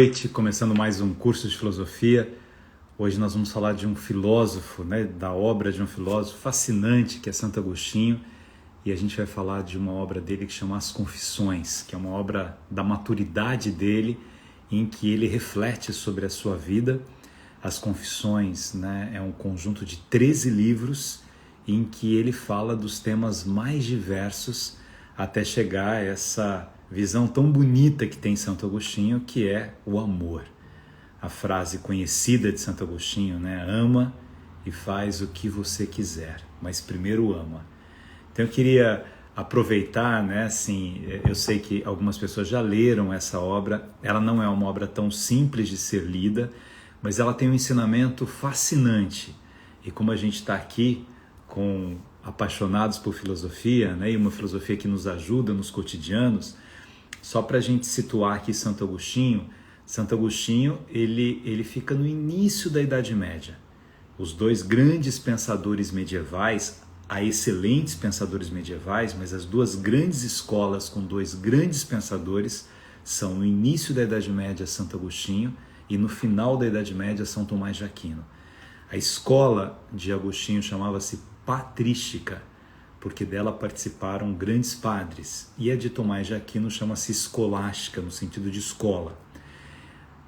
Noite, começando mais um curso de filosofia. Hoje nós vamos falar de um filósofo, da obra de um filósofo fascinante que é Santo Agostinho, e a gente vai falar de uma obra dele que chama As Confissões, que é uma obra da maturidade dele, em que ele reflete sobre a sua vida. As Confissões, é um conjunto de 13 livros em que ele fala dos temas mais diversos até chegar a essa visão tão bonita que tem Santo Agostinho, que é o amor. A frase conhecida de Santo Agostinho, ama e faz o que você quiser, mas primeiro ama. Então eu queria aproveitar, eu sei que algumas pessoas já leram essa obra, ela não é uma obra tão simples de ser lida, mas ela tem um ensinamento fascinante. E como a gente está aqui com apaixonados por filosofia, e uma filosofia que nos ajuda nos cotidianos, só para a gente situar aqui Santo Agostinho, ele fica no início da Idade Média. Os dois grandes pensadores medievais, há excelentes pensadores medievais, mas as duas grandes escolas com dois grandes pensadores são no início da Idade Média Santo Agostinho e no final da Idade Média São Tomás de Aquino. A escola de Agostinho chamava-se patrística, porque dela participaram grandes padres, e a de Tomás de Aquino chama-se escolástica, no sentido de escola.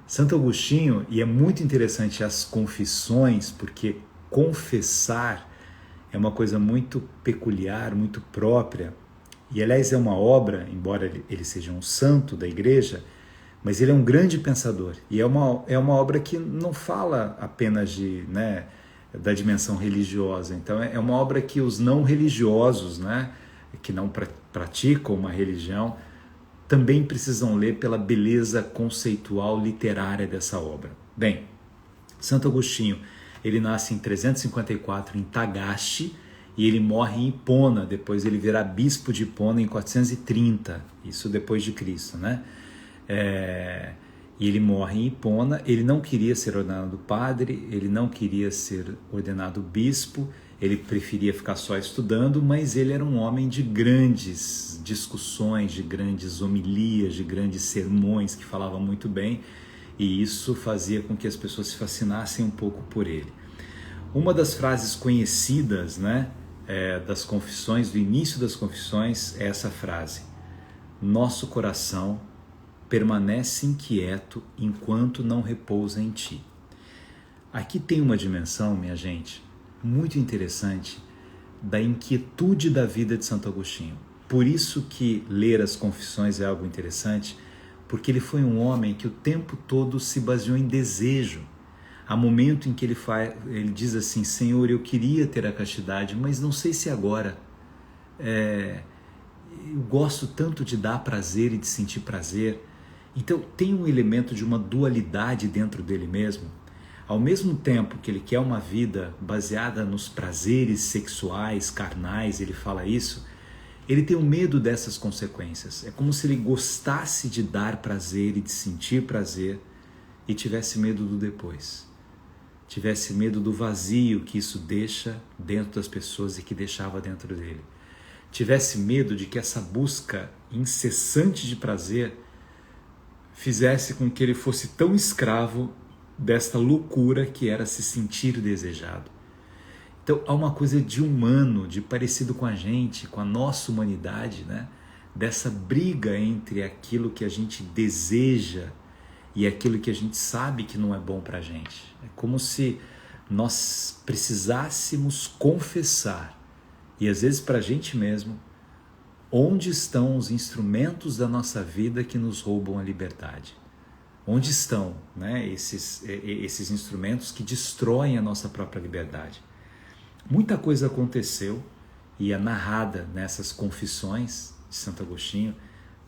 Santo Agostinho, e é muito interessante as confissões, porque confessar é uma coisa muito peculiar, muito própria, e aliás é uma obra, embora ele seja um santo da igreja, mas ele é um grande pensador, e é uma obra que não fala apenas da dimensão religiosa. Então é uma obra que os não religiosos, que não praticam uma religião, também precisam ler pela beleza conceitual literária dessa obra. Bem, Santo Agostinho, ele nasce em 354 em Tagaste e ele morre em Hipona, depois ele virá bispo de Hipona em 430, isso depois de Cristo, E ele morre em Hipona. Ele não queria ser ordenado padre, ele não queria ser ordenado bispo, ele preferia ficar só estudando, mas ele era um homem de grandes discussões, de grandes homilias, de grandes sermões, que falava muito bem, e isso fazia com que as pessoas se fascinassem um pouco por ele. Uma das frases conhecidas das confissões, do início das confissões, é essa frase: nosso coração permanece inquieto enquanto não repousa em ti. Aqui tem uma dimensão, minha gente, muito interessante da inquietude da vida de Santo Agostinho. Por isso que ler as confissões é algo interessante, porque ele foi um homem que o tempo todo se baseou em desejo. Há momento em que ele diz assim: Senhor, eu queria ter a castidade, mas não sei se agora. Eu gosto tanto de dar prazer e de sentir prazer. Então tem um elemento de uma dualidade dentro dele mesmo. Ao mesmo tempo que ele quer uma vida baseada nos prazeres sexuais, carnais, ele fala isso, ele tem um medo dessas consequências. É como se ele gostasse de dar prazer e de sentir prazer e tivesse medo do depois. Tivesse medo do vazio que isso deixa dentro das pessoas e que deixava dentro dele. Tivesse medo de que essa busca incessante de prazer fizesse com que ele fosse tão escravo desta loucura que era se sentir desejado. Então há uma coisa de humano, de parecido com a gente, com a nossa humanidade, dessa briga entre aquilo que a gente deseja e aquilo que a gente sabe que não é bom para a gente. É como se nós precisássemos confessar, e às vezes para a gente mesmo, onde estão os instrumentos da nossa vida que nos roubam a liberdade? Onde estão esses instrumentos que destroem a nossa própria liberdade? Muita coisa aconteceu e é narrada nessas confissões de Santo Agostinho,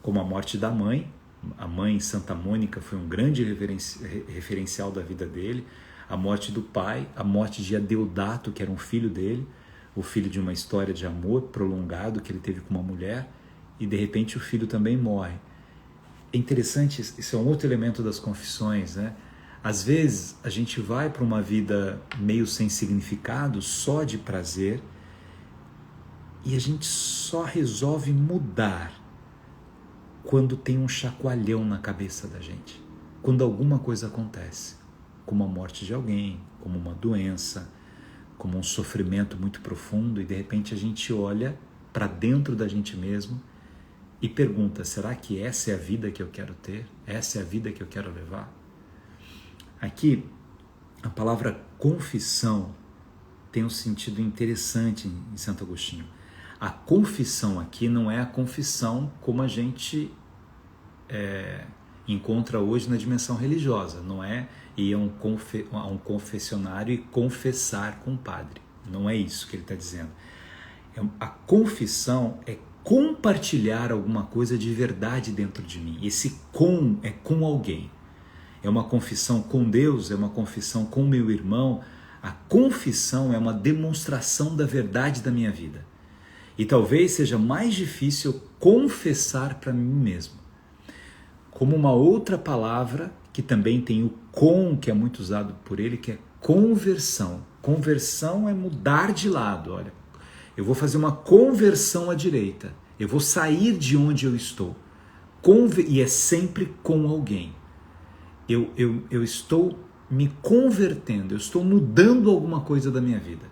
como a morte da mãe. A mãe, Santa Mônica, foi um grande referencial da vida dele. A morte do pai, a morte de Adeodato, que era um filho dele, o filho de uma história de amor prolongado que ele teve com uma mulher, e de repente o filho também morre. É interessante, isso é um outro elemento das confissões, Às vezes a gente vai para uma vida meio sem significado, só de prazer, e a gente só resolve mudar quando tem um chacoalhão na cabeça da gente. quando alguma coisa acontece, como a morte de alguém, como uma doença, como um sofrimento muito profundo, e de repente a gente olha para dentro da gente mesmo e pergunta: será que essa é a vida que eu quero ter? Essa é a vida que eu quero levar? Aqui, a palavra confissão tem um sentido interessante em Santo Agostinho. A confissão aqui não é a confissão como a gente encontra hoje na dimensão religiosa, não é ir a um confessionário e confessar com o padre. Não é isso que ele está dizendo. A confissão é compartilhar alguma coisa de verdade dentro de mim. Esse com é com alguém. É uma confissão com Deus, é uma confissão com meu irmão. A confissão é uma demonstração da verdade da minha vida. E talvez seja mais difícil confessar para mim mesmo. Como uma outra palavra que também tem o com, que é muito usado por ele, que é conversão. Conversão é mudar de lado. Olha, eu vou fazer uma conversão à direita. Eu vou sair de onde eu estou. E é sempre com alguém. Eu estou me convertendo, eu estou mudando alguma coisa da minha vida.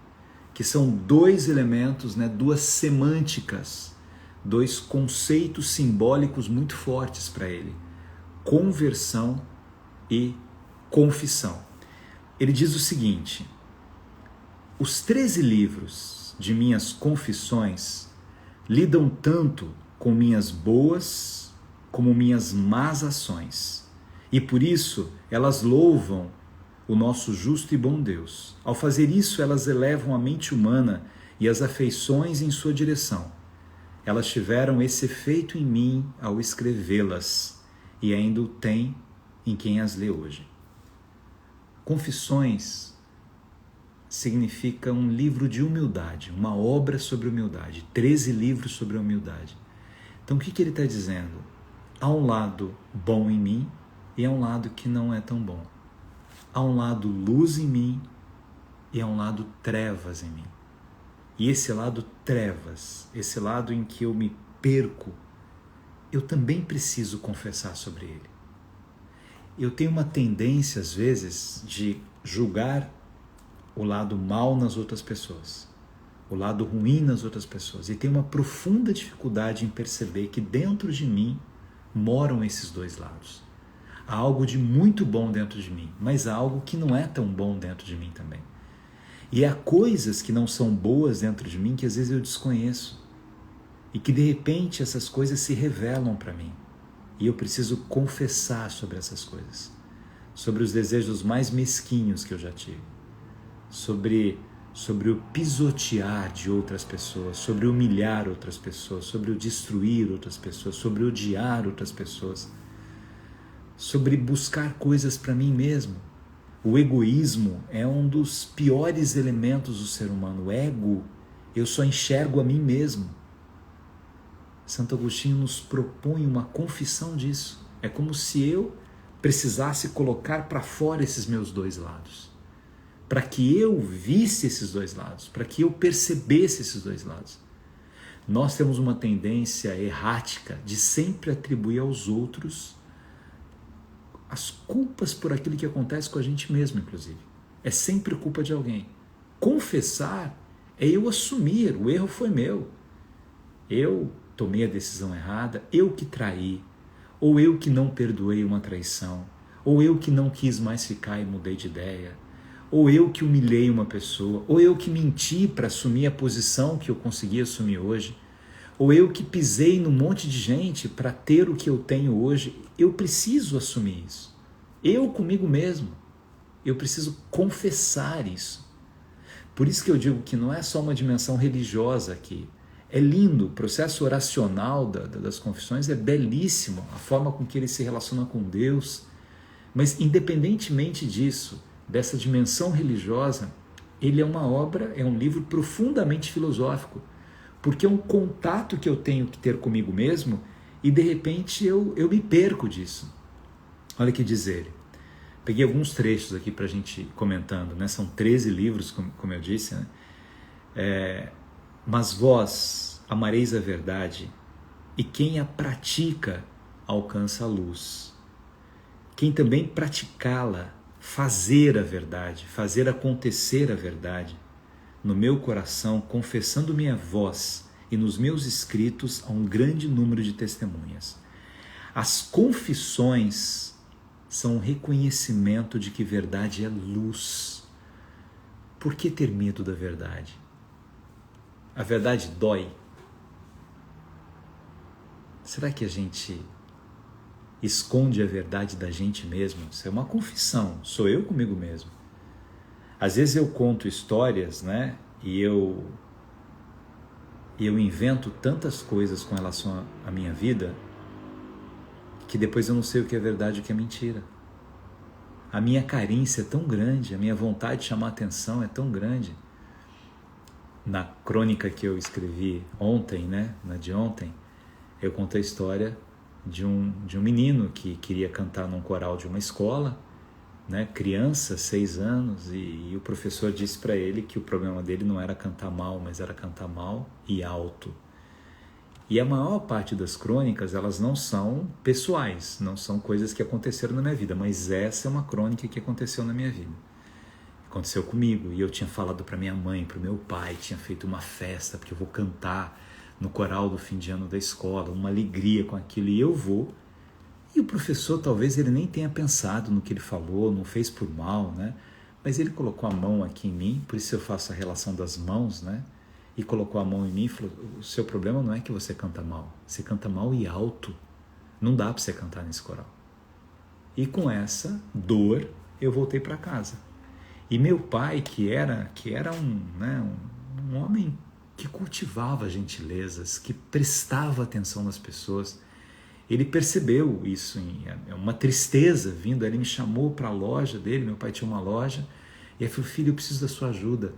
Que são dois elementos, né, duas semânticas, dois conceitos simbólicos muito fortes para ele. Conversão e confissão. Ele diz o seguinte: os 13 livros de minhas confissões lidam tanto com minhas boas como minhas más ações, e por isso elas louvam o nosso justo e bom Deus. Ao fazer isso, elas elevam a mente humana e as afeições em sua direção. Elas tiveram esse efeito em mim ao escrevê-las, e ainda o tem em quem as lê hoje. Confissões significa um livro de humildade, uma obra sobre humildade, 13 livros sobre a humildade. Então o que ele está dizendo? Há um lado bom em mim e há um lado que não é tão bom. Há um lado luz em mim e há um lado trevas em mim. E esse lado trevas, esse lado em que eu me perco, eu também preciso confessar sobre ele. Eu tenho uma tendência, às vezes, de julgar o lado mal nas outras pessoas, o lado ruim nas outras pessoas. E tenho uma profunda dificuldade em perceber que dentro de mim moram esses dois lados. Há algo de muito bom dentro de mim, mas há algo que não é tão bom dentro de mim também. E há coisas que não são boas dentro de mim que às vezes eu desconheço. E que de repente essas coisas se revelam para mim. E eu preciso confessar sobre essas coisas. Sobre os desejos mais mesquinhos que eu já tive. Sobre o pisotear de outras pessoas. Sobre humilhar outras pessoas. Sobre o destruir outras pessoas. Sobre odiar outras pessoas. Sobre buscar coisas para mim mesmo. O egoísmo é um dos piores elementos do ser humano. O ego, eu só enxergo a mim mesmo. Santo Agostinho nos propõe uma confissão disso. É como se eu precisasse colocar para fora esses meus dois lados. Para que eu visse esses dois lados. Para que eu percebesse esses dois lados. Nós temos uma tendência errática de sempre atribuir aos outros as culpas por aquilo que acontece com a gente mesmo, inclusive. É sempre culpa de alguém. Confessar é eu assumir, o erro foi meu. Eu tomei a decisão errada, eu que traí, ou eu que não perdoei uma traição, ou eu que não quis mais ficar e mudei de ideia, ou eu que humilhei uma pessoa, ou eu que menti para assumir a posição que eu consegui assumir hoje, ou eu que pisei num monte de gente para ter o que eu tenho hoje. Eu preciso assumir isso. Eu comigo mesmo. Eu preciso confessar isso. Por isso que eu digo que não é só uma dimensão religiosa aqui. É lindo, o processo oracional das confissões é belíssimo, a forma com que ele se relaciona com Deus. Mas independentemente disso, dessa dimensão religiosa, ele é uma obra, é um livro profundamente filosófico. Porque é um contato que eu tenho que ter comigo mesmo e de repente eu me perco disso. Olha o que diz ele. Peguei alguns trechos aqui para a gente ir comentando, né? São 13 livros, como eu disse, né? Mas vós amareis a verdade e quem a pratica alcança a luz. quem também praticá-la, fazer a verdade, fazer acontecer a verdade, no meu coração, confessando minha voz e nos meus escritos a um grande número de testemunhas. As confissões são um reconhecimento de que verdade é luz. Por que ter medo da verdade? A verdade dói. Será que a gente esconde a verdade da gente mesmo? Isso é uma confissão, sou eu comigo mesmo. Às vezes eu conto histórias, né? E eu invento tantas coisas com relação à minha vida que depois eu não sei o que é verdade e o que é mentira. A minha carência é tão grande, a minha vontade de chamar atenção é tão grande. Na crônica que eu escrevi ontem, né? Na de ontem, eu contei a história de um menino que queria cantar num coral de uma escola, né, criança, 6 anos, e o professor disse para ele que o problema dele não era cantar mal, mas era cantar mal e alto. E a maior parte das crônicas, elas não são pessoais, não são coisas que aconteceram na minha vida, mas essa é uma crônica que aconteceu na minha vida. Aconteceu comigo, e eu tinha falado para minha mãe, para o meu pai, tinha feito uma festa, porque eu vou cantar no coral do fim de ano da escola, uma alegria com aquilo, e eu vou. E o professor, talvez ele nem tenha pensado no que ele falou, não fez por mal, né? Mas ele colocou a mão aqui em mim, por isso eu faço a relação das mãos, né? E colocou a mão em mim e falou, o seu problema não é que você canta mal, você canta mal e alto. Não dá para você cantar nesse coral. E com essa dor, eu voltei para casa. E meu pai, que era um homem que cultivava gentilezas, que prestava atenção nas pessoas, ele percebeu isso, uma tristeza vindo, ele me chamou para a loja dele, meu pai tinha uma loja, e ele falou, filho, eu preciso da sua ajuda.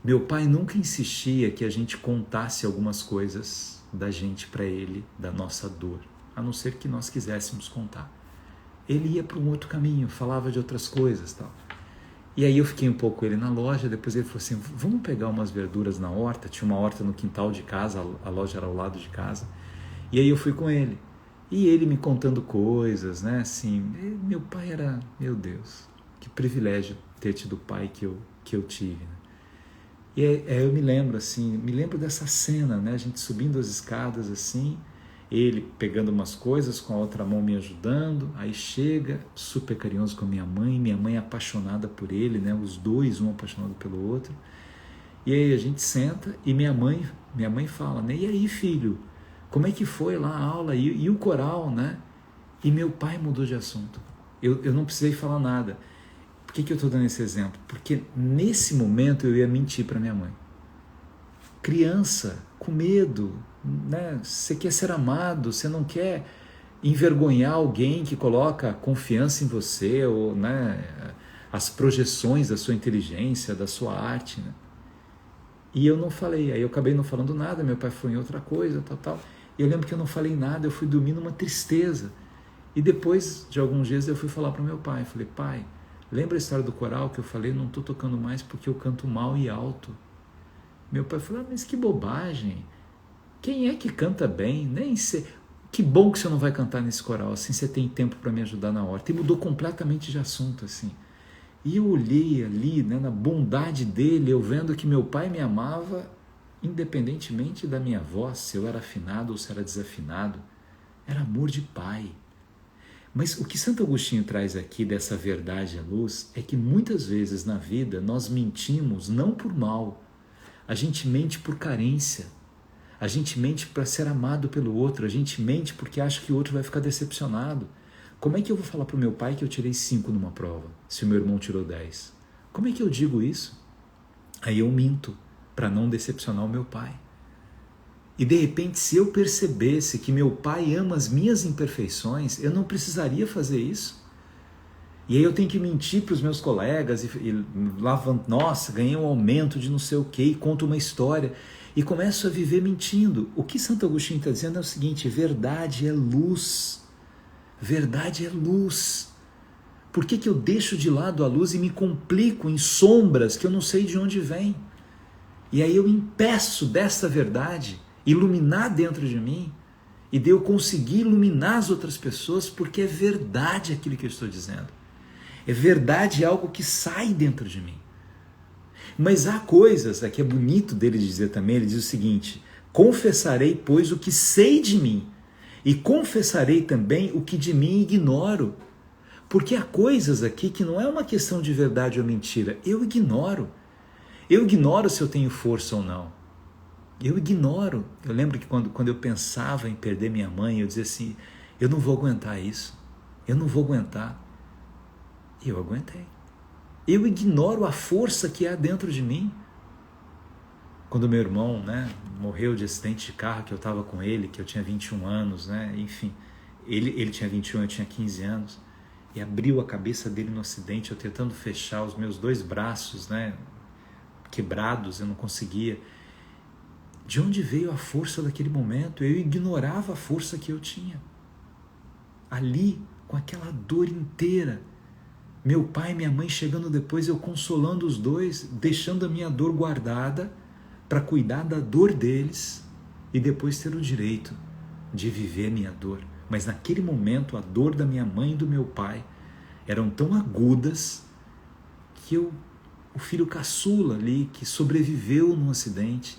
Meu pai nunca insistia que a gente contasse algumas coisas da gente para ele, da nossa dor, a não ser que nós quiséssemos contar. Ele ia para um outro caminho, falava de outras coisas, tal. E aí eu fiquei um pouco com ele na loja, depois ele falou assim, vamos pegar umas verduras na horta, tinha uma horta no quintal de casa, a loja era ao lado de casa, e aí eu fui com ele. E ele me contando coisas, né, assim, meu pai era, meu Deus, que privilégio ter tido o pai que eu tive, né? E aí eu me lembro dessa cena, né, a gente subindo as escadas assim, ele pegando umas coisas, com a outra mão me ajudando, aí chega, super carinhoso com a minha mãe apaixonada por ele, né, os dois, um apaixonado pelo outro, e aí a gente senta e minha mãe fala, né, e aí filho, como é que foi lá a aula e o coral, né? E meu pai mudou de assunto. Eu não precisei falar nada. Por que eu estou dando esse exemplo? Porque nesse momento eu ia mentir para minha mãe. Criança, com medo, né? Você quer ser amado, você não quer envergonhar alguém que coloca confiança em você, ou, né, as projeções da sua inteligência, da sua arte, né? E eu não falei, aí eu acabei não falando nada, meu pai foi em outra coisa, tal. E eu lembro que eu não falei nada, eu fui dormir numa tristeza. E depois de alguns dias eu fui falar para o meu pai, falei, pai, lembra a história do coral que eu falei, não estou tocando mais porque eu canto mal e alto. Meu pai falou, mas que bobagem, quem é que canta bem? Nem sei. Que bom que você não vai cantar nesse coral, assim você tem tempo para me ajudar na horta. E mudou completamente de assunto, assim. E eu olhei ali, né, na bondade dele, eu vendo que meu pai me amava, independentemente da minha voz, se eu era afinado ou se era desafinado, era amor de pai. Mas o que Santo Agostinho traz aqui dessa verdade à luz é que muitas vezes na vida nós mentimos não por mal, a gente mente por carência, a gente mente para ser amado pelo outro, a gente mente porque acha que o outro vai ficar decepcionado. Como é que eu vou falar para o meu pai que eu tirei 5 numa prova, se o meu irmão tirou 10? Como é que eu digo isso? Aí eu minto para não decepcionar o meu pai. E de repente, se eu percebesse que meu pai ama as minhas imperfeições, eu não precisaria fazer isso. E aí eu tenho que mentir para os meus colegas e lá, nossa, ganhei um aumento de não sei o quê, e conto uma história e começo a viver mentindo. O que Santo Agostinho está dizendo é o seguinte, verdade é luz. Verdade é luz. Por que eu deixo de lado a luz e me complico em sombras que eu não sei de onde vêm? E aí eu impeço dessa verdade iluminar dentro de mim e de eu conseguir iluminar as outras pessoas, porque é verdade aquilo que eu estou dizendo. É verdade, é algo que sai dentro de mim. Mas há coisas, aqui é bonito dele dizer também, ele diz o seguinte: confessarei, pois, o que sei de mim, e confessarei também o que de mim ignoro. Porque há coisas aqui que não é uma questão de verdade ou mentira, eu ignoro. Eu ignoro se eu tenho força ou não. Eu ignoro. Eu lembro que quando eu pensava em perder minha mãe, eu dizia assim: eu não vou aguentar isso, eu não vou aguentar. E eu aguentei. Eu ignoro a força que há dentro de mim. Quando meu irmão, morreu de acidente de carro, que eu estava com ele, que eu tinha 21 anos, enfim, ele tinha 21, eu tinha 15 anos, e abriu a cabeça dele no acidente, eu tentando fechar os meus 2 braços, quebrados, eu não conseguia. De onde veio a força daquele momento? Eu ignorava a força que eu tinha. Ali, com aquela dor inteira, meu pai e minha mãe chegando depois, eu consolando os dois, deixando a minha dor guardada para cuidar da dor deles e depois ter o direito de viver minha dor. Mas naquele momento, a dor da minha mãe e do meu pai eram tão agudas que o filho caçula ali, que sobreviveu num acidente,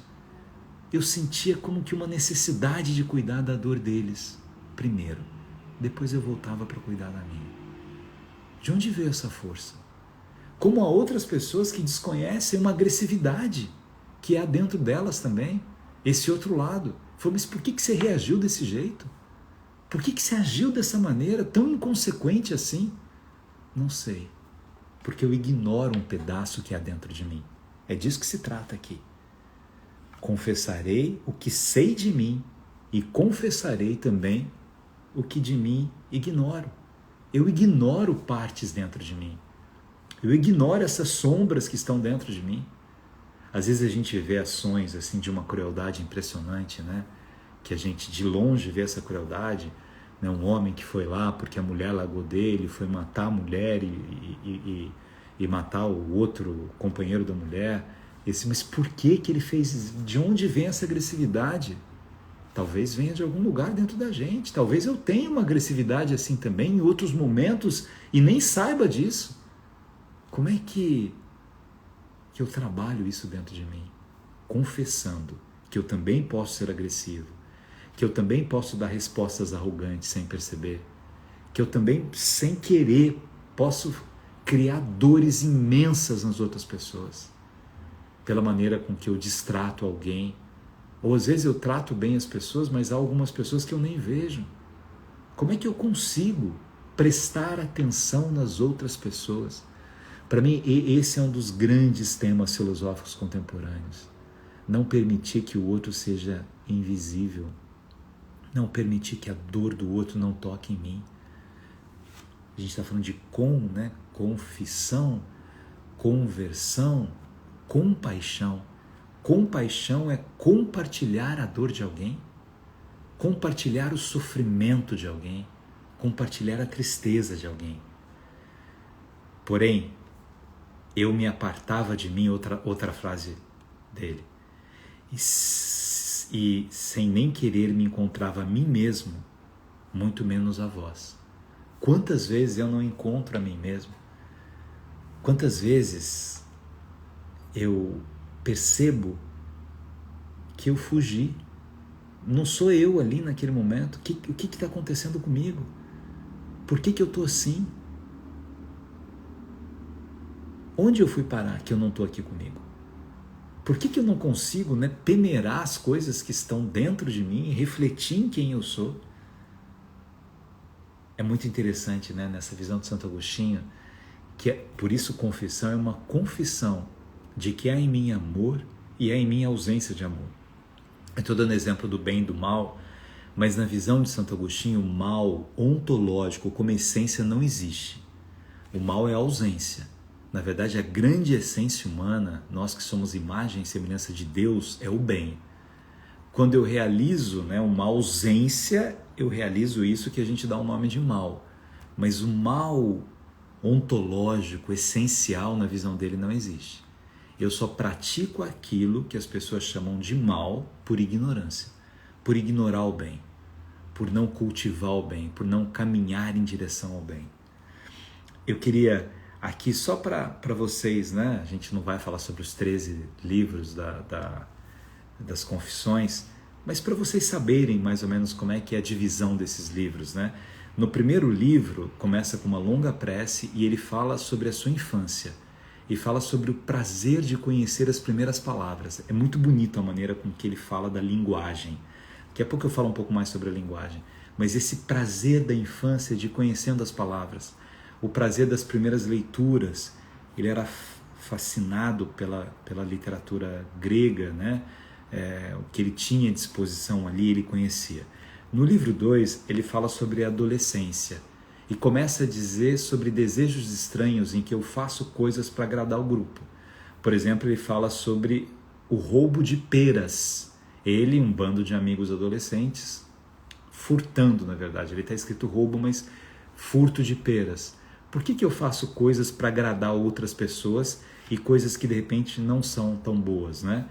eu sentia como que uma necessidade de cuidar da dor deles primeiro. Depois eu voltava para cuidar da minha. De onde veio essa força? Como há outras pessoas que desconhecem uma agressividade que há dentro delas também, esse outro lado. Falei, mas por que você reagiu desse jeito? Por que você agiu dessa maneira, tão inconsequente assim? Não sei, porque eu ignoro um pedaço que há dentro de mim. É disso que se trata aqui. Confessarei o que sei de mim e confessarei também o que de mim ignoro. Eu ignoro partes dentro de mim. Eu ignoro essas sombras que estão dentro de mim. Às vezes a gente vê ações assim de uma crueldade impressionante, que a gente de longe vê essa crueldade, um homem que foi lá porque a mulher largou dele, foi matar a mulher e matar o outro companheiro da mulher. Mas por que ele fez isso? De onde vem essa agressividade? Talvez venha de algum lugar dentro da gente. Talvez eu tenha uma agressividade assim também em outros momentos e nem saiba disso. Como é que eu trabalho isso dentro de mim? Confessando que eu também posso ser agressivo, que eu também posso dar respostas arrogantes sem perceber, que eu também, sem querer, posso criar dores imensas nas outras pessoas, pela maneira com que eu distrato alguém. Ou às vezes eu trato bem as pessoas, mas há algumas pessoas que eu nem vejo. Como é que eu consigo prestar atenção nas outras pessoas? Para mim, esse é um dos grandes temas filosóficos contemporâneos. Não permitir que o outro seja invisível. Não permitir que a dor do outro não toque em mim. A gente está falando de confissão, conversão, compaixão. Compaixão é compartilhar a dor de alguém, compartilhar o sofrimento de alguém, compartilhar a tristeza de alguém. Porém, eu me apartava de mim, outra frase dele, e sem nem querer me encontrava a mim mesmo, muito menos a vós. Quantas vezes eu não encontro a mim mesmo? Quantas vezes eu percebo que eu fugi? Não sou eu ali naquele momento. O que está acontecendo comigo? Por que eu estou assim? Onde eu fui parar que eu não estou aqui comigo? Por que eu não consigo peneirar as coisas que estão dentro de mim e refletir em quem eu sou? É muito interessante, nessa visão de Santo Agostinho, que por isso confissão é uma confissão de que há em mim amor e há em mim ausência de amor. Eu estou dando exemplo do bem e do mal, mas na visão de Santo Agostinho, o mal ontológico como essência não existe. O mal é a ausência. Na verdade, a grande essência humana, nós que somos imagem e semelhança de Deus, é o bem. Quando eu realizo uma ausência, eu realizo isso que a gente dá o nome de mal. Mas o mal ontológico, essencial, na visão dele, não existe. Eu só pratico aquilo que as pessoas chamam de mal por ignorância, por ignorar o bem, por não cultivar o bem, por não caminhar em direção ao bem. Eu queria aqui só para vocês, né? A gente não vai falar sobre os 13 livros das confissões, mas para vocês saberem mais ou menos como é que é a divisão desses livros, né? No primeiro livro, começa com uma longa prece e ele fala sobre a sua infância e fala sobre o prazer de conhecer as primeiras palavras. É muito bonito a maneira com que ele fala da linguagem. Daqui a pouco eu falo um pouco mais sobre a linguagem, mas esse prazer da infância de conhecendo as palavras, o prazer das primeiras leituras. Ele era fascinado pela literatura grega, né? O que ele tinha à disposição ali, ele conhecia. No livro 2, ele fala sobre a adolescência e começa a dizer sobre desejos estranhos em que eu faço coisas para agradar o grupo. Por exemplo, ele fala sobre o roubo de peras. Ele e um bando de amigos adolescentes furtando, na verdade. Ele está escrito roubo, mas furto de peras. Por que eu faço coisas para agradar outras pessoas e coisas que de repente não são tão boas, né?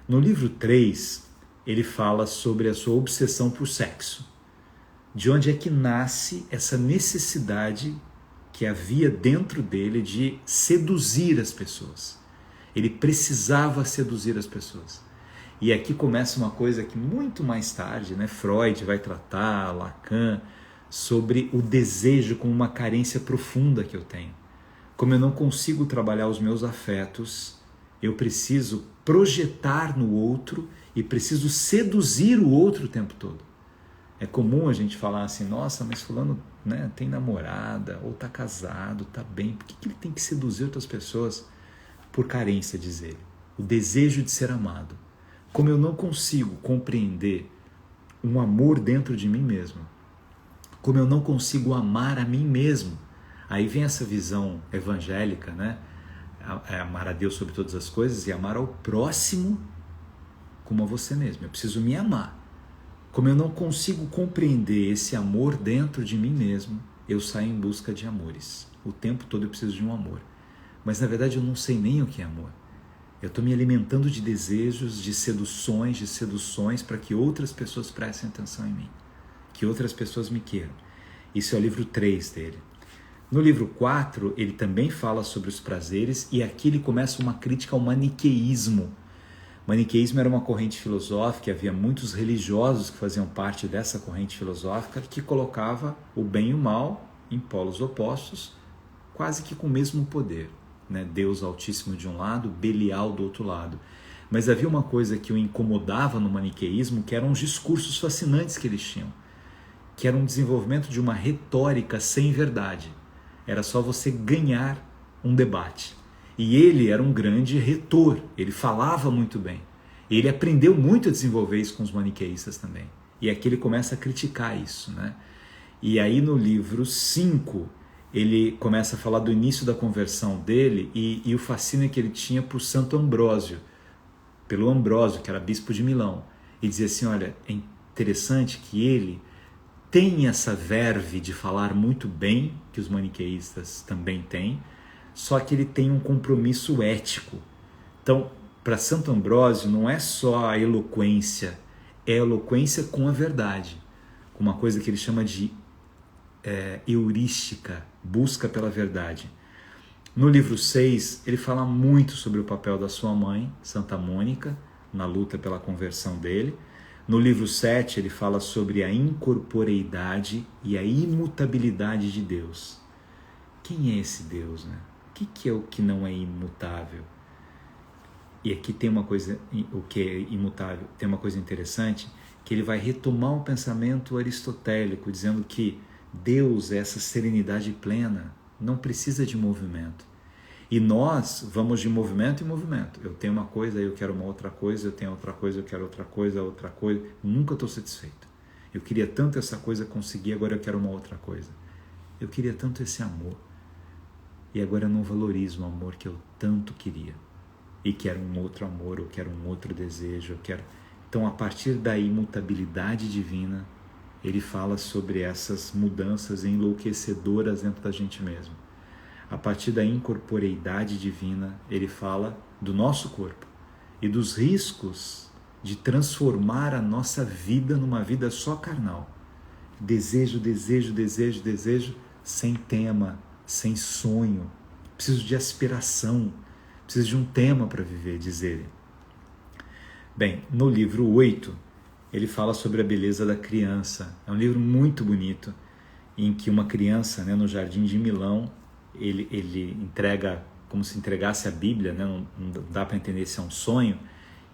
No livro 3, ele fala sobre a sua obsessão por sexo. De onde é que nasce essa necessidade que havia dentro dele de seduzir as pessoas. Ele precisava seduzir as pessoas. E aqui começa uma coisa que muito mais tarde, né, Freud vai tratar, Lacan, sobre o desejo como uma carência profunda que eu tenho. Como eu não consigo trabalhar os meus afetos, eu preciso projetar no outro e preciso seduzir o outro o tempo todo. É comum a gente falar assim, nossa, mas fulano, né, tem namorada, ou está casado, está bem, por que ele tem que seduzir outras pessoas? Por carência, diz ele. O desejo de ser amado. Como eu não consigo compreender um amor dentro de mim mesmo, como eu não consigo amar a mim mesmo, aí vem essa visão evangélica, né? Amar a Deus sobre todas as coisas e amar ao próximo como a você mesmo. Eu preciso me amar. Como eu não consigo compreender esse amor dentro de mim mesmo, eu saio em busca de amores. O tempo todo eu preciso de um amor. Mas na verdade eu não sei nem o que é amor. Eu estou me alimentando de desejos, de seduções para que outras pessoas prestem atenção em mim. Que outras pessoas me queiram. Isso é o livro 3 dele. No livro 4, ele também fala sobre os prazeres e aqui ele começa uma crítica ao maniqueísmo. O maniqueísmo era uma corrente filosófica, havia muitos religiosos que faziam parte dessa corrente filosófica que colocava o bem e o mal em polos opostos, quase que com o mesmo poder, né? Deus Altíssimo de um lado, Belial do outro lado. Mas havia uma coisa que o incomodava no maniqueísmo, que eram os discursos fascinantes que eles tinham, que era um desenvolvimento de uma retórica sem verdade. Era só você ganhar um debate. E ele era um grande retor, ele falava muito bem. Ele aprendeu muito a desenvolver isso com os maniqueístas também. E aqui ele começa a criticar isso, né? E aí no livro 5, ele começa a falar do início da conversão dele e o fascínio que ele tinha por Santo Ambrósio, pelo Ambrósio, que era bispo de Milão. E dizia assim, olha, é interessante que ele tem essa verve de falar muito bem, que os maniqueístas também têm, só que ele tem um compromisso ético. Então, para Santo Ambrósio, não é só a eloquência, é a eloquência com a verdade, com uma coisa que ele chama de heurística, busca pela verdade. No livro 6, ele fala muito sobre o papel da sua mãe, Santa Mônica, na luta pela conversão dele. No livro 7, ele fala sobre a incorporeidade e a imutabilidade de Deus. Quem é esse Deus, né? O que é o que não é imutável? E aqui tem uma coisa, o que é imutável, tem uma coisa interessante, que ele vai retomar um pensamento aristotélico, dizendo que Deus é essa serenidade plena, não precisa de movimento. E nós vamos de movimento em movimento. Eu tenho uma coisa, eu quero uma outra coisa, eu tenho outra coisa, eu quero outra coisa. Nunca estou satisfeito. Eu queria tanto essa coisa, consegui, agora eu quero uma outra coisa. Eu queria tanto esse amor. E agora eu não valorizo o amor que eu tanto queria. E quero um outro amor, eu quero um outro desejo, eu quero... Então, a partir da imutabilidade divina, ele fala sobre essas mudanças enlouquecedoras dentro da gente mesmo. A partir da incorporeidade divina, ele fala do nosso corpo e dos riscos de transformar a nossa vida numa vida só carnal. desejo, desejo, desejo, desejo, sem tema, sem sonho. Preciso de aspiração, preciso de um tema para viver, diz ele. Bem, no livro 8, ele fala sobre a beleza da criança. É um livro muito bonito, em que uma criança, né, no Jardim de Milão, ele entrega, como se entregasse a Bíblia, né, não dá para entender se é um sonho,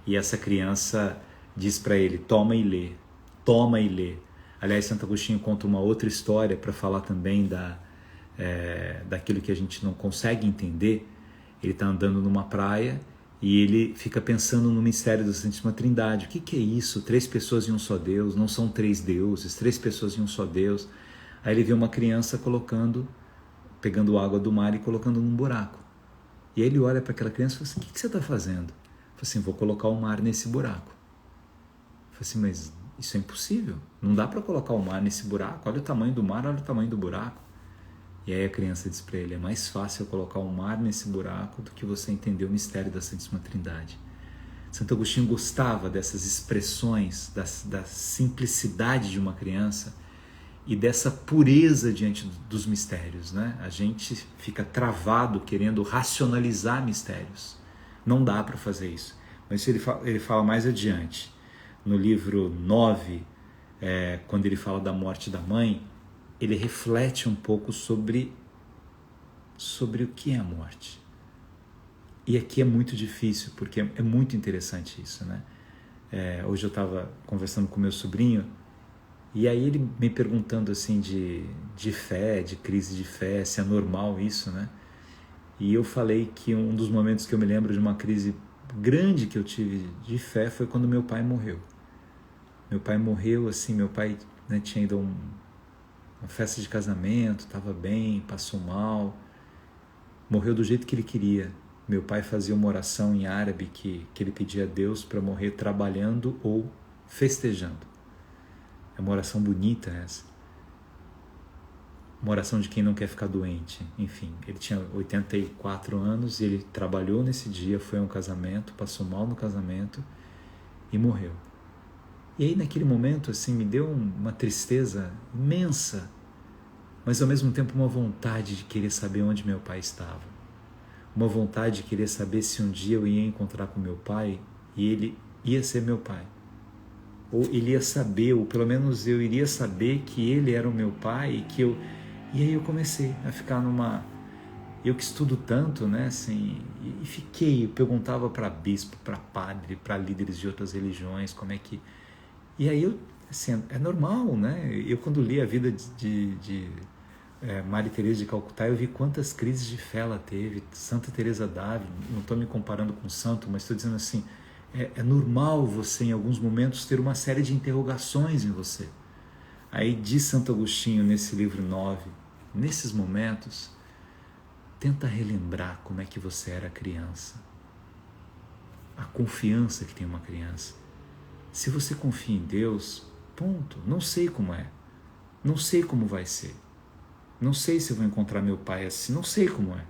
e essa criança diz para ele, toma e lê, toma e lê. Aliás, Santo Agostinho conta uma outra história para falar também daquilo que a gente não consegue entender. Ele está andando numa praia e ele fica pensando no mistério da Santíssima Trindade. O que é isso? 3 pessoas em um só Deus, não são 3 deuses, 3 pessoas em um só Deus. Aí ele vê uma criança pegando água do mar e colocando num buraco. E aí ele olha para aquela criança e fala assim, o que você está fazendo? Ele fala assim, vou colocar o mar nesse buraco. Ele fala assim, mas isso é impossível. Não dá para colocar o mar nesse buraco. Olha o tamanho do mar, olha o tamanho do buraco. E aí a criança diz para ele, é mais fácil eu colocar o mar nesse buraco do que você entender o mistério da Santíssima Trindade. Santo Agostinho gostava dessas expressões, da simplicidade de uma criança e dessa pureza diante dos mistérios, né? A gente fica travado querendo racionalizar mistérios. Não dá para fazer isso. Mas ele fala mais adiante. No livro 9, quando ele fala da morte da mãe, ele reflete um pouco sobre o que é a morte. E aqui é muito difícil, porque é muito interessante isso, né? Hoje eu estava conversando com meu sobrinho, e aí ele me perguntando assim de fé, de crise de fé, se é normal isso, né? E eu falei que um dos momentos que eu me lembro de uma crise grande que eu tive de fé foi quando meu pai morreu. Meu pai morreu, assim, meu pai, né, tinha ido a uma festa de casamento, estava bem, passou mal, morreu do jeito que ele queria. Meu pai fazia uma oração em árabe que ele pedia a Deus para morrer trabalhando ou festejando. É uma oração bonita essa. Uma oração de quem não quer ficar doente. Enfim, ele tinha 84 anos e ele trabalhou nesse dia, foi a um casamento, passou mal no casamento e morreu. E aí naquele momento assim me deu uma tristeza imensa, mas ao mesmo tempo uma vontade de querer saber onde meu pai estava. Uma vontade de querer saber se um dia eu ia encontrar com meu pai e ele ia ser meu pai. Ou ele ia saber, ou pelo menos eu iria saber que ele era o meu pai e aí eu comecei a ficar eu que estudo tanto, né, assim, eu perguntava para bispo, para padre, para líderes de outras religiões, como é que... E aí assim, é normal, né? Eu quando li a vida de Maria Teresa de Calcutá, eu vi quantas crises de fé ela teve. Santa Teresa d'Ávila, não estou me comparando com santo, mas estou dizendo assim, é normal você em alguns momentos ter uma série de interrogações em você. Aí diz Santo Agostinho nesse livro 9, nesses momentos, tenta relembrar como é que você era criança. A confiança que tem uma criança. Se você confia em Deus, ponto. Não sei como é. Não sei como vai ser. Não sei se eu vou encontrar meu pai assim. Não sei como é.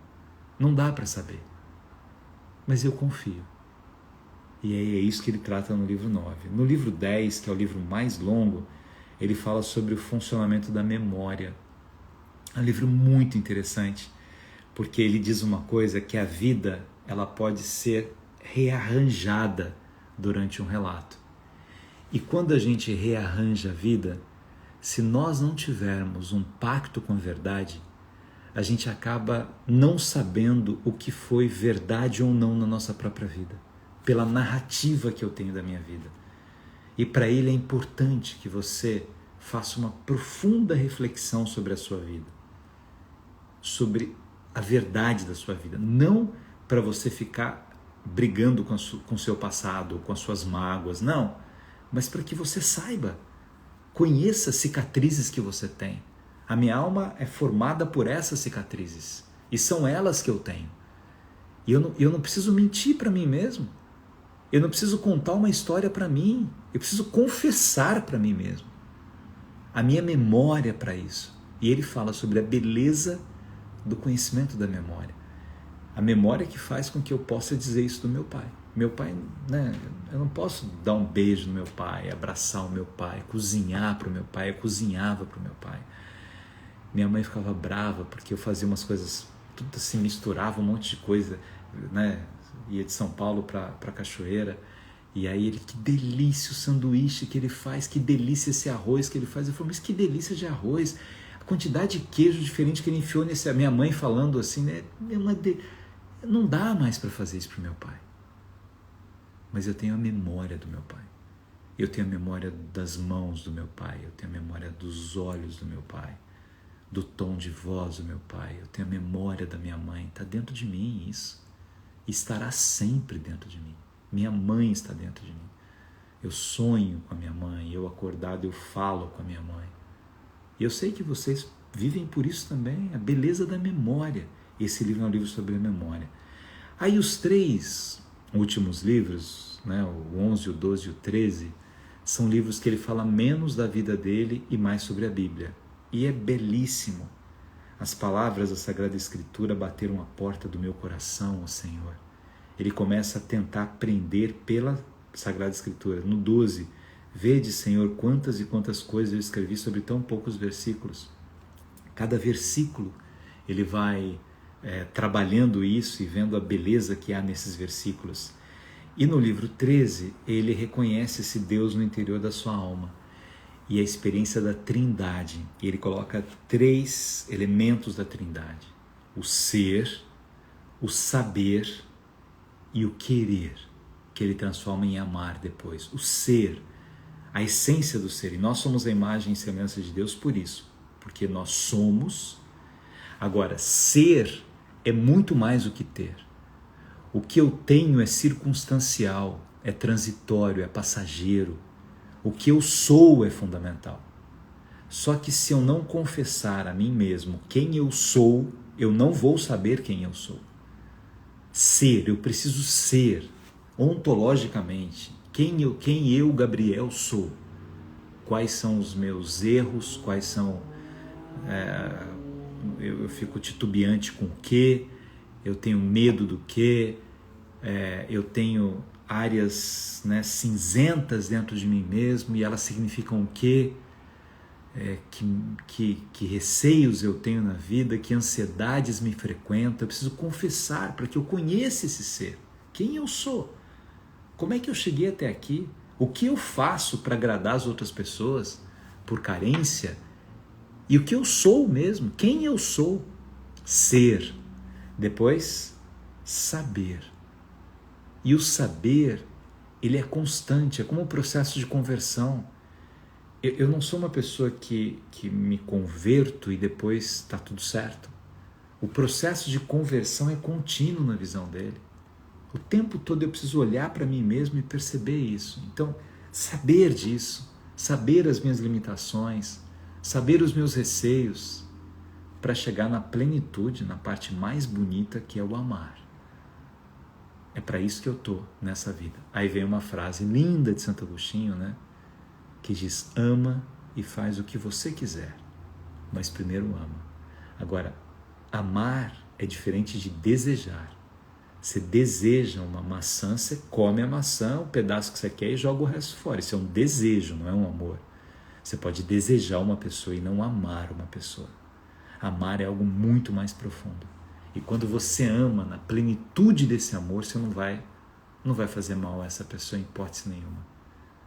Não dá para saber. Mas eu confio. E aí é isso que ele trata no livro 9. No livro 10, que é o livro mais longo, ele fala sobre o funcionamento da memória. É um livro muito interessante, porque ele diz uma coisa, que a vida ela pode ser rearranjada durante um relato. E quando a gente rearranja a vida, se nós não tivermos um pacto com a verdade, a gente acaba não sabendo o que foi verdade ou não na nossa própria vida, pela narrativa que eu tenho da minha vida. E para ele é importante que você faça uma profunda reflexão sobre a sua vida, sobre a verdade da sua vida, não para você ficar brigando com o seu passado, com as suas mágoas, não, mas para que você saiba, conheça as cicatrizes que você tem. A minha alma é formada por essas cicatrizes e são elas que eu tenho. E eu não preciso mentir para mim mesmo. Eu não preciso contar uma história para mim. Eu preciso confessar para mim mesmo. A minha memória para isso. E ele fala sobre a beleza do conhecimento da memória. A memória que faz com que eu possa dizer isso do meu pai. Meu pai, né, eu não posso dar um beijo no meu pai, abraçar o meu pai, cozinhar para o meu pai. Eu cozinhava para o meu pai. Minha mãe ficava brava porque eu fazia umas coisas, tudo assim, misturava um monte de coisa, né? Ia de São Paulo para Cachoeira, e aí ele, que delícia o sanduíche que ele faz, que delícia esse arroz que ele faz. Eu falei, mas que delícia de arroz, a quantidade de queijo diferente que ele enfiou nesse... A minha mãe falando assim, né? Não dá mais para fazer isso para o meu pai. Mas eu tenho a memória do meu pai. Eu tenho a memória das mãos do meu pai. Eu tenho a memória dos olhos do meu pai. Do tom de voz do meu pai. Eu tenho a memória da minha mãe. Está dentro de mim isso. E estará sempre dentro de mim. Minha mãe está dentro de mim. Eu sonho com a minha mãe. Eu acordado, eu falo com a minha mãe. E eu sei que vocês vivem por isso também. A beleza da memória. Esse livro é um livro sobre a memória. Aí os 3 últimos livros, né, o 11, o 12 e o 13, são livros que ele fala menos da vida dele e mais sobre a Bíblia. E é belíssimo. As palavras da Sagrada Escritura bateram a porta do meu coração, ó Senhor. Ele começa a tentar aprender pela Sagrada Escritura. No 12, vede, Senhor, quantas e quantas coisas eu escrevi sobre tão poucos versículos. Cada versículo ele vai trabalhando isso e vendo a beleza que há nesses versículos. E no livro 13, ele reconhece esse Deus no interior da sua alma e a experiência da Trindade. E ele coloca 3 elementos da Trindade: o ser, o saber e o querer, que ele transforma em amar depois. O ser, a essência do ser. E nós somos a imagem e semelhança de Deus por isso, porque nós somos. Agora, ser é muito mais do que ter. O que eu tenho é circunstancial, é transitório, é passageiro. O que eu sou é fundamental. Só que se eu não confessar a mim mesmo quem eu sou, eu não vou saber quem eu sou. Ser, eu preciso ser, ontologicamente, quem eu, Gabriel, sou. Quais são os meus erros, quais são... Eu fico titubeante com o quê, eu tenho medo do quê, eu tenho áreas, né, cinzentas dentro de mim mesmo, e elas significam o quê, que receios eu tenho na vida, que ansiedades me frequentam. Eu preciso confessar para que eu conheça esse ser, quem eu sou, como é que eu cheguei até aqui, o que eu faço para agradar as outras pessoas por carência, e o que eu sou mesmo, quem eu sou. Ser. Depois, saber. E o saber, ele é constante, é como o processo de conversão. Eu não sou uma pessoa que me converto e depois está tudo certo. O processo de conversão é contínuo na visão dele. O tempo todo eu preciso olhar para mim mesmo e perceber isso. Então, saber disso, saber as minhas limitações, saber os meus receios, para chegar na plenitude, na parte mais bonita, que é o amar. É para isso que eu estou nessa vida. Aí vem uma frase linda de Santo Agostinho, né? Que diz: ama e faz o que você quiser, mas primeiro ama. Agora, amar é diferente de desejar. Você deseja uma maçã, você come a maçã, o pedaço que você quer, e joga o resto fora. Isso é um desejo, não é um amor. Você pode desejar uma pessoa e não amar uma pessoa. Amar é algo muito mais profundo. E quando você ama na plenitude desse amor, você não vai fazer mal a essa pessoa em hipótese nenhuma.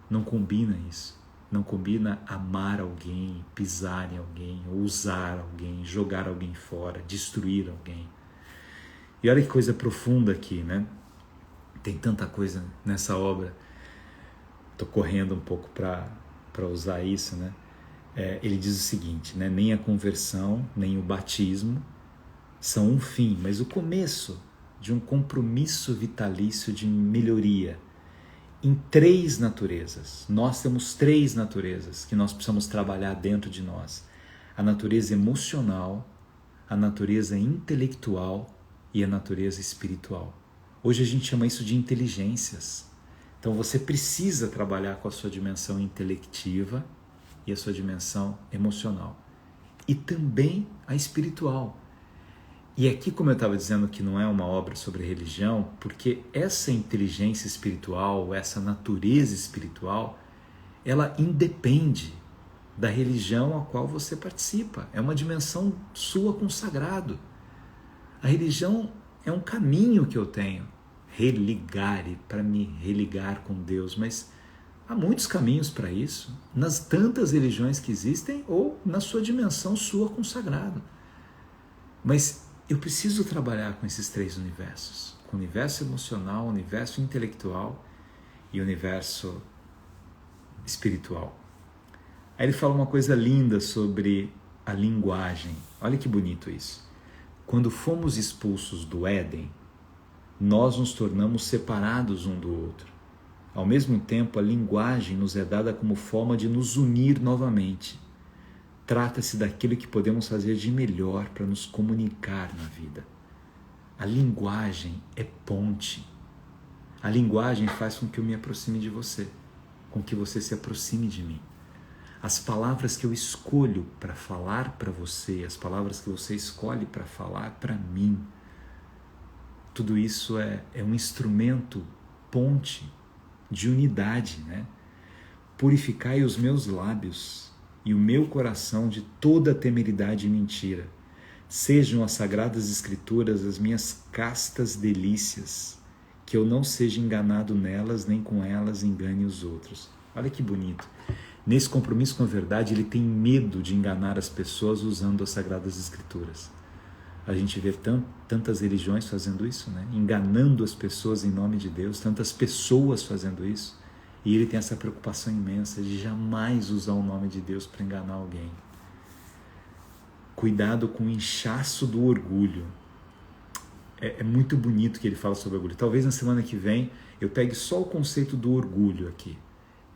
Não combina isso. Não combina amar alguém, pisar em alguém, usar alguém, jogar alguém fora, destruir alguém. E olha que coisa profunda aqui, né? Tem tanta coisa nessa obra. Estou correndo um pouco para usar isso, né? Ele diz o seguinte, né? Nem a conversão, nem o batismo são um fim, mas o começo de um compromisso vitalício de melhoria em 3 naturezas. Nós temos 3 naturezas que nós precisamos trabalhar dentro de nós: a natureza emocional, a natureza intelectual e a natureza espiritual. Hoje a gente chama isso de inteligências. Então você precisa trabalhar com a sua dimensão intelectiva e a sua dimensão emocional. E também a espiritual. E aqui, como eu estava dizendo, que não é uma obra sobre religião, porque essa inteligência espiritual, essa natureza espiritual, ela independe da religião a qual você participa. É uma dimensão sua com o sagrado. A religião é um caminho que eu tenho, religare, para me religar com Deus, mas há muitos caminhos para isso, nas tantas religiões que existem ou na sua dimensão sua com o sagrado. Mas eu preciso trabalhar com esses três universos, com o universo emocional, o universo intelectual e o universo espiritual. Aí ele fala uma coisa linda sobre a linguagem. Olha que bonito isso. Quando fomos expulsos do Éden, nós nos tornamos separados um do outro. Ao mesmo tempo, a linguagem nos é dada como forma de nos unir novamente. Trata-se daquilo que podemos fazer de melhor para nos comunicar na vida. A linguagem é ponte. A linguagem faz com que eu me aproxime de você, com que você se aproxime de mim. As palavras que eu escolho para falar para você, as palavras que você escolhe para falar para mim, tudo isso é um instrumento ponte de unidade, né? Purificai os meus lábios e o meu coração de toda temeridade e mentira. Sejam as sagradas escrituras as minhas castas delícias, que eu não seja enganado nelas, nem com elas engane os outros. Olha que bonito. Nesse compromisso com a verdade, ele tem medo de enganar as pessoas usando as sagradas escrituras. A gente vê tantas religiões fazendo isso, né? Enganando as pessoas em nome de Deus, tantas pessoas fazendo isso. E ele tem essa preocupação imensa de jamais usar o nome de Deus para enganar alguém. Cuidado com o inchaço do orgulho. É muito bonito que ele fala sobre orgulho. Talvez na semana que vem eu pegue só o conceito do orgulho aqui.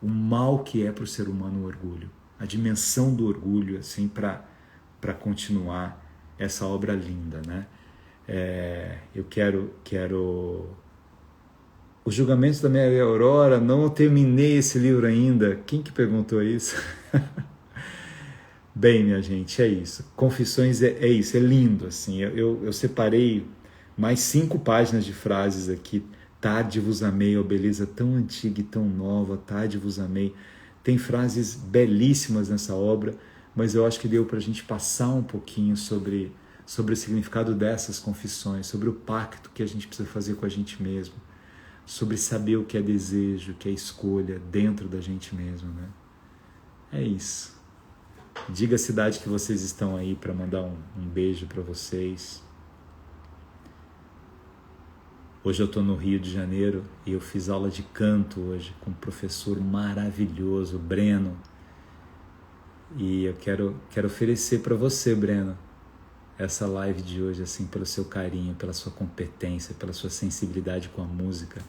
O mal que é para o ser humano o orgulho. A dimensão do orgulho, assim, para continuar essa obra linda, né? Eu quero Os Julgamentos da Maria Aurora, não terminei esse livro ainda. Quem que perguntou isso? Bem, minha gente, é isso. Confissões é isso, é lindo, assim. Eu separei mais 5 páginas de frases aqui. Tarde vos amei, ó beleza tão antiga e tão nova, tarde vos amei. Tem frases belíssimas nessa obra, mas eu acho que deu para a gente passar um pouquinho sobre o significado dessas confissões, sobre o pacto que a gente precisa fazer com a gente mesmo, sobre saber o que é desejo, o que é escolha dentro da gente mesmo, né? É isso. Diga a cidade que vocês estão aí para mandar um beijo para vocês. Hoje eu estou no Rio de Janeiro e eu fiz aula de canto hoje com um professor maravilhoso, Breno. E eu quero oferecer para você, Breno, essa live de hoje, assim, pelo seu carinho, pela sua competência, pela sua sensibilidade com a música.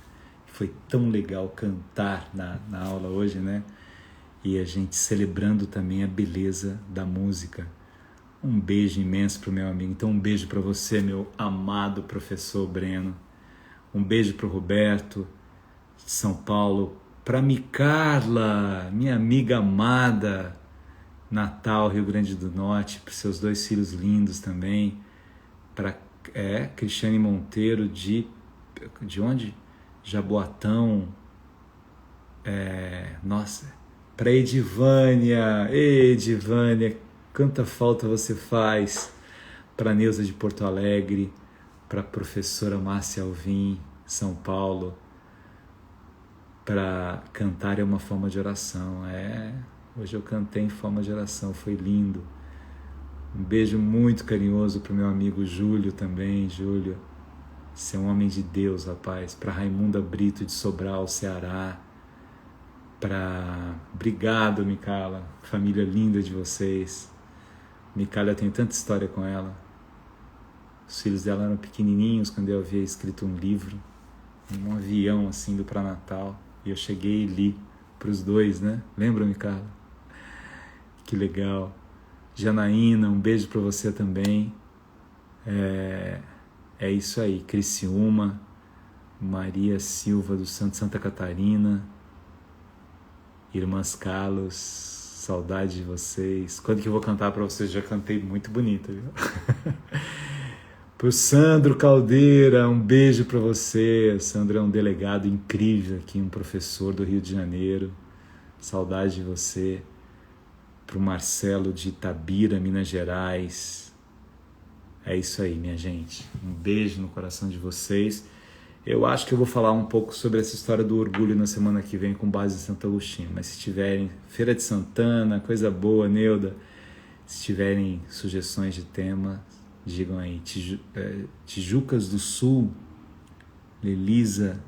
Foi tão legal cantar na aula hoje, né? E a gente celebrando também a beleza da música. Um beijo imenso para o meu amigo. Então, um beijo para você, meu amado professor Breno. Um beijo para o Roberto, de São Paulo. Para Micarla, minha amiga amada, Natal, Rio Grande do Norte. Para seus 2 filhos lindos também. Para Cristiane Monteiro, de onde? Jaboatão. Nossa, para Edivânia. Edivânia, quanta falta você faz. Para Neuza de Porto Alegre. Para a professora Márcia Alvim, São Paulo. Para cantar é uma forma de oração. Hoje eu cantei em forma de oração, foi lindo. Um beijo muito carinhoso para o meu amigo Júlio também. Júlio, você é um homem de Deus, rapaz. Para Raimunda Brito de Sobral, Ceará. Obrigado, Micala, família linda de vocês. Micala, eu tenho tanta história com ela. Os filhos dela eram pequenininhos quando eu havia escrito um livro, um avião assim indo para Natal, e eu cheguei e li para os 2, né? Lembra, Micala? Que legal. Janaína, um beijo para você também. É isso aí. Criciúma, Maria Silva do Santo, Santa Catarina, Irmãs Carlos, saudade de vocês. Quando que eu vou cantar para vocês? Já cantei muito bonito, viu? Pro Sandro Caldeira, um beijo para você. O Sandro é um delegado incrível aqui, um professor do Rio de Janeiro. Saudade de você. Pro Marcelo de Itabira, Minas Gerais. É isso aí, minha gente. Um beijo no coração de vocês. Eu acho que eu vou falar um pouco sobre essa história do orgulho na semana que vem com base em Santo Agostinho. Mas se tiverem Feira de Santana, coisa boa, Neuda. Se tiverem sugestões de tema, digam aí. Tijucas do Sul, Lelisa,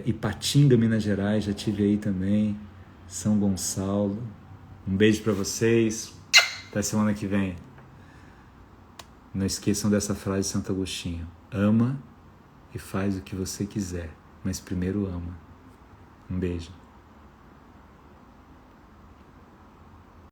Ipatinga, Minas Gerais, já tive aí também. São Gonçalo. Um beijo para vocês. Até semana que vem. Não esqueçam dessa frase de Santo Agostinho. Ama e faz o que você quiser, mas primeiro ama. Um beijo.